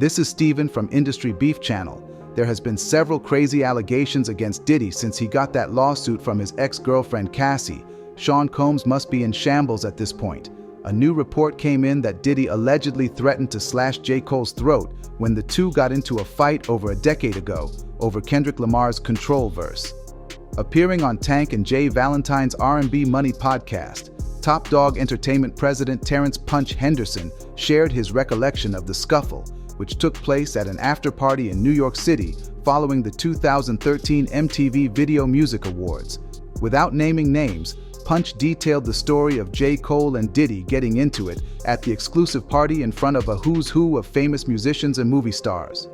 This is Steven from Industry Beef Channel. There has been several crazy allegations against Diddy since he got that lawsuit from his ex-girlfriend Cassie. Sean Combs must be in shambles at this point. A new report came in that Diddy allegedly threatened to slash J.Cole's throat when the two got into a fight over a decade ago over Kendrick Lamar's Control verse. Appearing on Tank and Jay Valentine's R&B Money podcast, Top Dog Entertainment president Terrence "Punch" Henderson shared his recollection of the scuffle, which took place at an after-party in New York City following the 2013 MTV Video Music Awards. Without naming names, Punch detailed the story of J.Cole and Diddy getting into it at the exclusive party in front of a who's who of famous musicians and movie stars.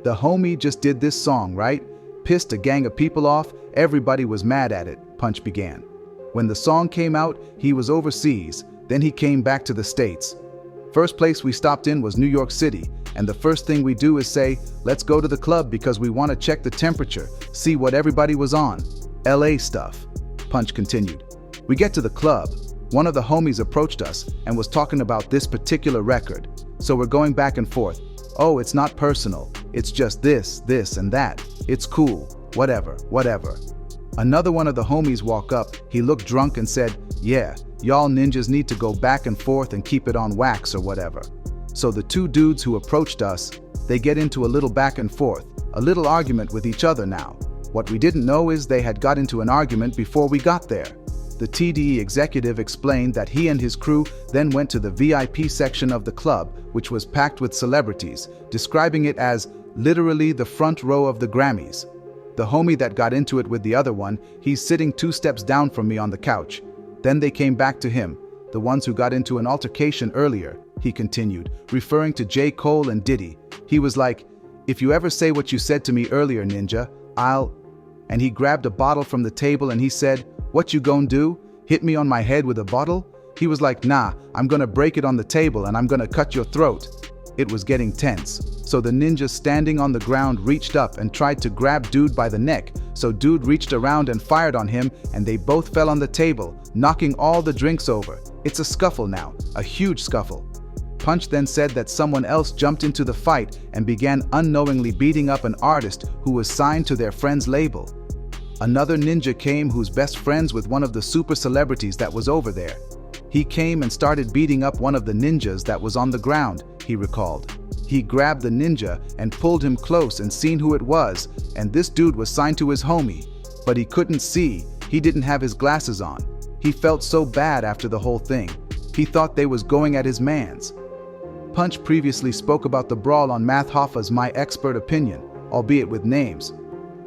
"The homie just did this song, right? Pissed a gang of people off, everybody was mad at it," Punch began. "When the song came out, he was overseas, then he came back to the States. First place we stopped in was New York City, and the first thing we do is say, let's go to the club because we want to check the temperature, see what everybody was on. LA stuff," Punch continued. "We get to the club. One of the homies approached us and was talking about this particular record. So we're going back and forth. Oh, it's not personal. It's just this, and that. It's cool. Whatever. Another one of the homies walk up, he looked drunk and said, yeah, y'all ninjas need to go back and forth and keep it on wax or whatever. So the two dudes who approached us, they get into a little back and forth, a little argument with each other now. What we didn't know is they had got into an argument before we got there. The TDE executive explained that he and his crew then went to the VIP section of the club, which was packed with celebrities, describing it as literally the front row of the Grammys. The homie that got into it with the other one, he's sitting 2 steps down from me on the couch. Then they came back to him, the ones who got into an altercation earlier," he continued, referring to J.Cole and Diddy. He was like, "If you ever say what you said to me earlier, ninja, I'll..." And he grabbed a bottle from the table and he said, "What you gon' do? Hit me on my head with a bottle?" He was like, "Nah, I'm gonna break it on the table and I'm gonna cut your throat." It was getting tense. So the ninja standing on the ground reached up and tried to grab dude by the neck. So dude reached around and fired on him and they both fell on the table, knocking all the drinks over. It's a scuffle now, a huge scuffle. Punch then said that someone else jumped into the fight and began unknowingly beating up an artist who was signed to their friend's label. Another ninja came who's best friends with one of the super celebrities that was over there. He came and started beating up one of the ninjas that was on the ground, he recalled. He grabbed the ninja and pulled him close and seen who it was, and this dude was signed to his homie. But he couldn't see, he didn't have his glasses on. He felt so bad after the whole thing. He thought they was going at his mans. Punch previously spoke about the brawl on Math Hoffa's My Expert Opinion, albeit with names.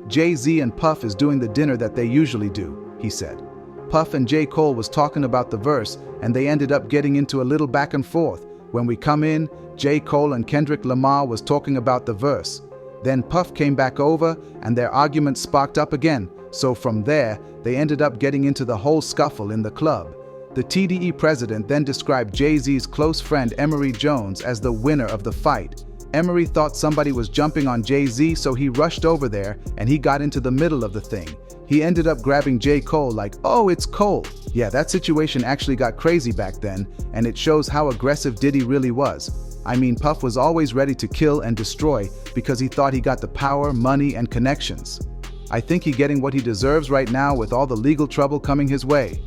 Jay-Z and Puff is doing the dinner that they usually do, he said. Puff and J.Cole was talking about the verse and they ended up getting into a little back and forth. When we come in, J.Cole and Kendrick Lamar was talking about the verse. Then Puff came back over and their argument sparked up again. So from there, they ended up getting into the whole scuffle in the club. The TDE president then described Jay-Z's close friend Emory Jones as the winner of the fight. Emory thought somebody was jumping on Jay-Z, so he rushed over there and he got into the middle of the thing. He ended up grabbing J.Cole like, "Oh, it's Cole." Yeah, that situation actually got crazy back then, and it shows how aggressive Diddy really was. I mean, Puff was always ready to kill and destroy because he thought he got the power, money, and connections. I think he's getting what he deserves right now with all the legal trouble coming his way.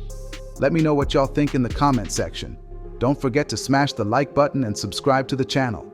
Let me know what y'all think in the comment section. Don't forget to smash the like button and subscribe to the channel.